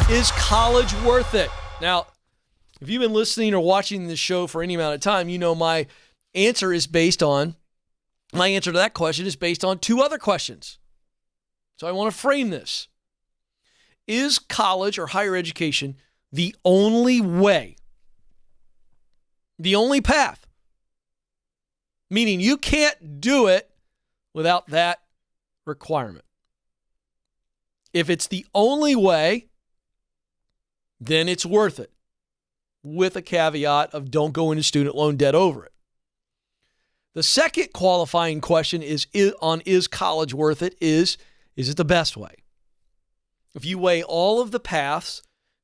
Is college worth it? Now, if you've been listening or watching this show for any amount of time, you know my answer to that question is based on two other questions. So I want to frame this. Is college or higher education the only way, the only path? Meaning you can't do it without that requirement. If it's the only way, then it's worth it, with a caveat of don't go into student loan debt over it. The second qualifying question is college worth it? Is it the best way? If you weigh all of the paths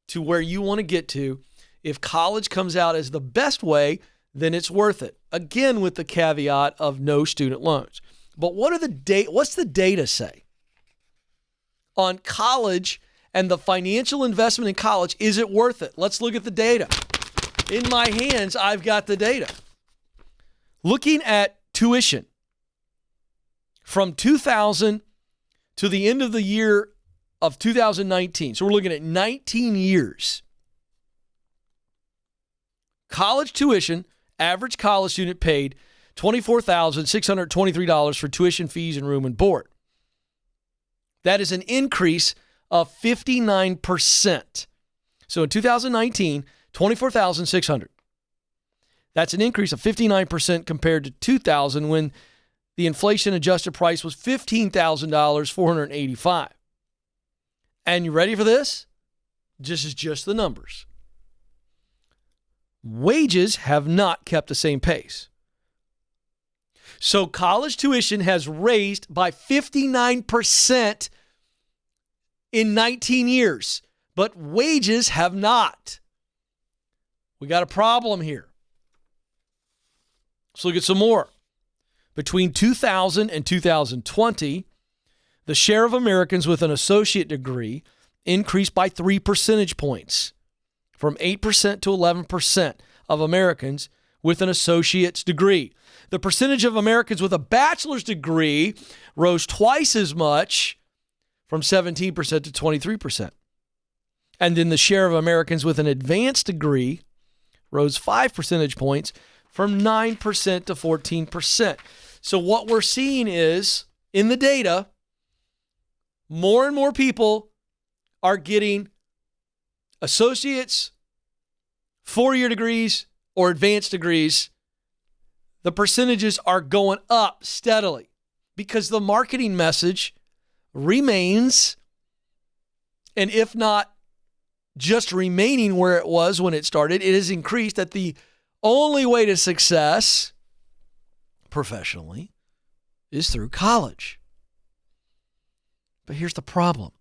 to where you want to get to, if college comes out as the best way, then it's worth it. Again, with the caveat of no student loans. But what's the data say on college and the financial investment in college? Is it worth it? Let's look at the data. In my hands, I've got the data. Looking at tuition from 2000 to the end of the year of 2019. So we're looking at 19 years. College tuition, average college student paid $24,623 for tuition fees and room and board. That is an increase of 59%. So in 2019, $24,600. That's an increase of 59% compared to 2000 when the inflation adjusted price was $15,485. And you ready for this? This is just the numbers. Wages have not kept the same pace. So college tuition has raised by 59% in 19 years, but wages have not. We got a problem here. Let's look at some more. Between 2000 and 2020, the share of Americans with an associate degree increased by 3 percentage points, from 8% to 11% of Americans with an associate's degree. The percentage of Americans with a bachelor's degree rose twice as much, from 17% to 23%. And then the share of Americans with an advanced degree rose 5 percentage points, from 9% to 14%. So what we're seeing is, in the data, more and more people are getting associates, 4-year degrees, or advanced degrees. The percentages are going up steadily because the marketing message remains, and if not just remaining where it was when it started, it has increased, that the only way to success professionally is through college. But here's the problem.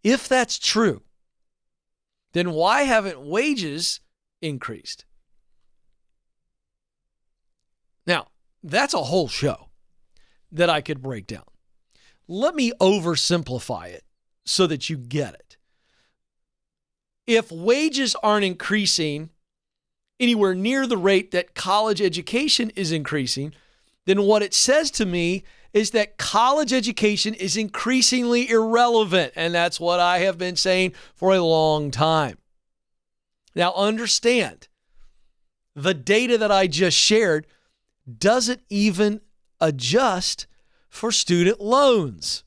If that's true, then why haven't wages increased? Now, that's a whole show that I could break down. Let me oversimplify it so that you get it. If wages aren't increasing anywhere near the rate that college education is increasing, then what it says to me is that college education is increasingly irrelevant. And that's what I have been saying for a long time. Now understand, the data that I just shared doesn't even adjust for student loans.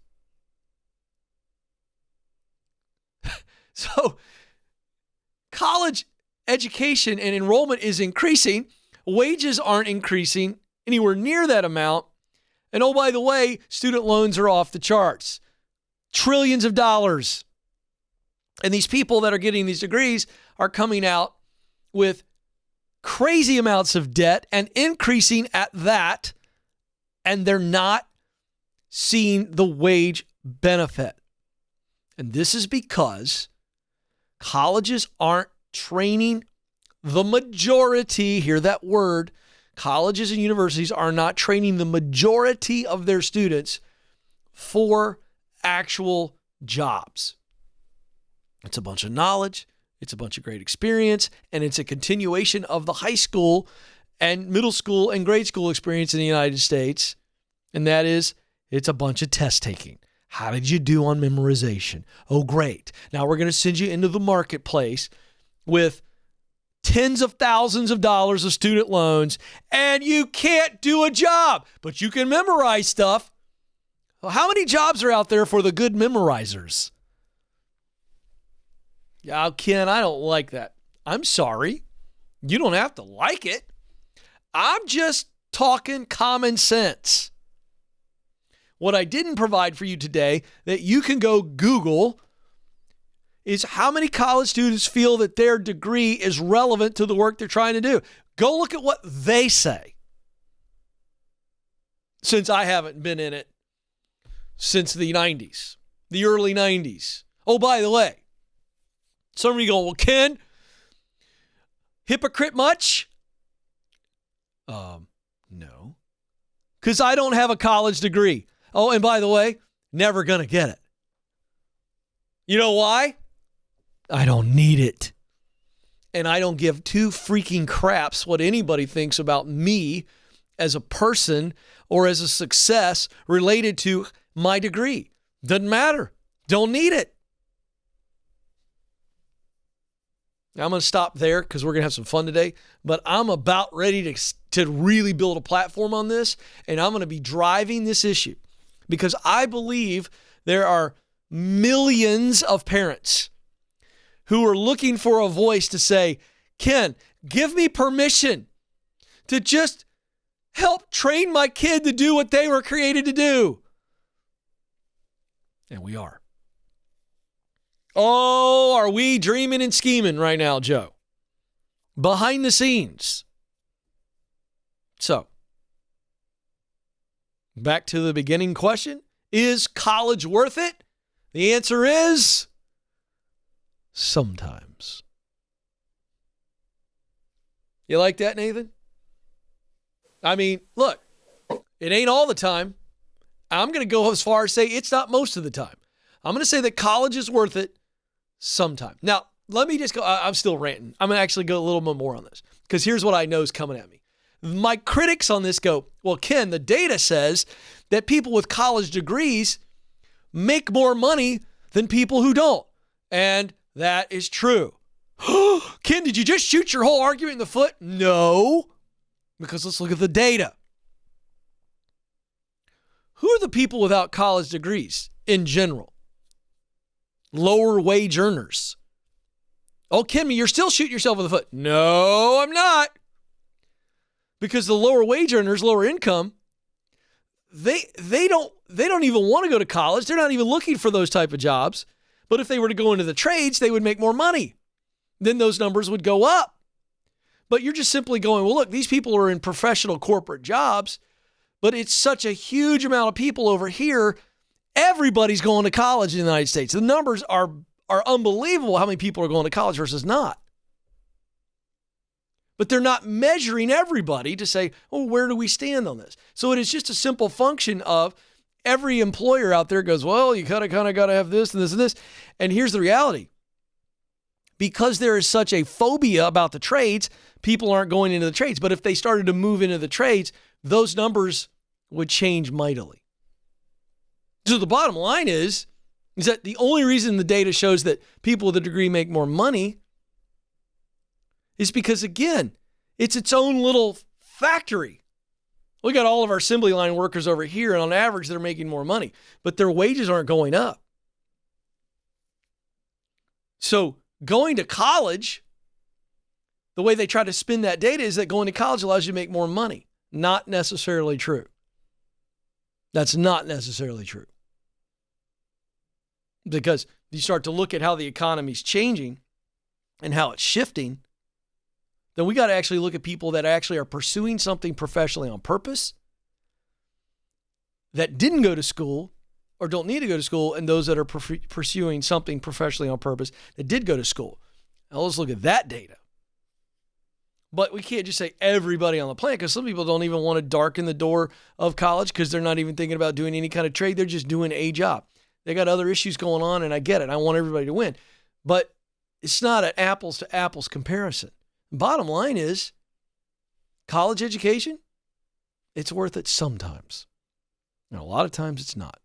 So college education and enrollment is increasing. Wages aren't increasing anywhere near that amount. And oh, by the way, student loans are off the charts. Trillions of dollars. And these people that are getting these degrees are coming out with crazy amounts of debt and increasing at that. And they're not seeing the wage benefit. And this is because colleges aren't training the majority, hear that word, colleges and universities are not training the majority of their students for actual jobs. It's a bunch of knowledge, it's a bunch of great experience, and it's a continuation of the high school and middle school and grade school experience in the United States. And that is, it's a bunch of test taking. How did you do on memorization? Oh, great. Now we're going to send you into the marketplace with tens of thousands of dollars of student loans, and you can't do a job, but you can memorize stuff. Well, how many jobs are out there for the good memorizers? Yeah, Ken, I don't like that. I'm sorry. You don't have to like it. I'm just talking common sense. What I didn't provide for you today that you can go Google is how many college students feel that their degree is relevant to the work they're trying to do. Go look at what they say. Since I haven't been in it since the 90s, the early 90s. Oh, by the way, some of you go, well, Ken, hypocrite much? No. Because I don't have a college degree. Oh, and by the way, never going to get it. You know why? I don't need it. And I don't give two freaking craps what anybody thinks about me as a person or as a success related to my degree. Doesn't matter. Don't need it. I'm going to stop there because we're going to have some fun today, but I'm about ready to really build a platform on this, and I'm going to be driving this issue because I believe there are millions of parents who are looking for a voice to say, Ken, give me permission to just help train my kid to do what they were created to do. And we are. Oh, are we dreaming and scheming right now, Joe? Behind the scenes. So, back to the beginning question. Is college worth it? The answer is sometimes. You like that, Nathan? I mean, look, it ain't all the time. I'm going to go as far as say it's not most of the time. I'm going to say that college is worth it sometime. Now, let me just go. I'm still ranting. I'm going to actually go a little bit more on this because here's what I know is coming at me. My critics on this go, well, Ken, the data says that people with college degrees make more money than people who don't. And that is true. Ken, did you just shoot your whole argument in the foot? No, because let's look at the data. Who are the people without college degrees in general? Lower wage earners. Oh, Ken, you're still shooting yourself in the foot. No, I'm not. Because the lower wage earners, lower income, they don't even want to go to college. They're not even looking for those type of jobs. But if they were to go into the trades, they would make more money. Then those numbers would go up. But you're just simply going, well, look, these people are in professional corporate jobs, but it's such a huge amount of people over here. Everybody's going to college in the United States. The numbers are unbelievable how many people are going to college versus not. But they're not measuring everybody to say, oh, where do we stand on this? So it is just a simple function of every employer out there goes, well, you kind of got to have this and this and this. And here's the reality. Because there is such a phobia about the trades, people aren't going into the trades. But if they started to move into the trades, those numbers would change mightily. So the bottom line is that the only reason the data shows that people with a degree make more money is because, again, it's its own little factory. We got all of our assembly line workers over here, and on average, they're making more money, but their wages aren't going up. So going to college, the way they try to spin that data is that going to college allows you to make more money. Not necessarily true. That's not necessarily true. Because you start to look at how the economy's changing and how it's shifting, then we got to actually look at people that actually are pursuing something professionally on purpose, that didn't go to school or don't need to go to school, and those that are pursuing something professionally on purpose that did go to school. Now let's look at that data. But we can't just say everybody on the planet, because some people don't even want to darken the door of college because they're not even thinking about doing any kind of trade. They're just doing a job. They got other issues going on, and I get it. I want everybody to win. But it's not an apples to apples comparison. Bottom line is, college education, it's worth it sometimes. And a lot of times it's not.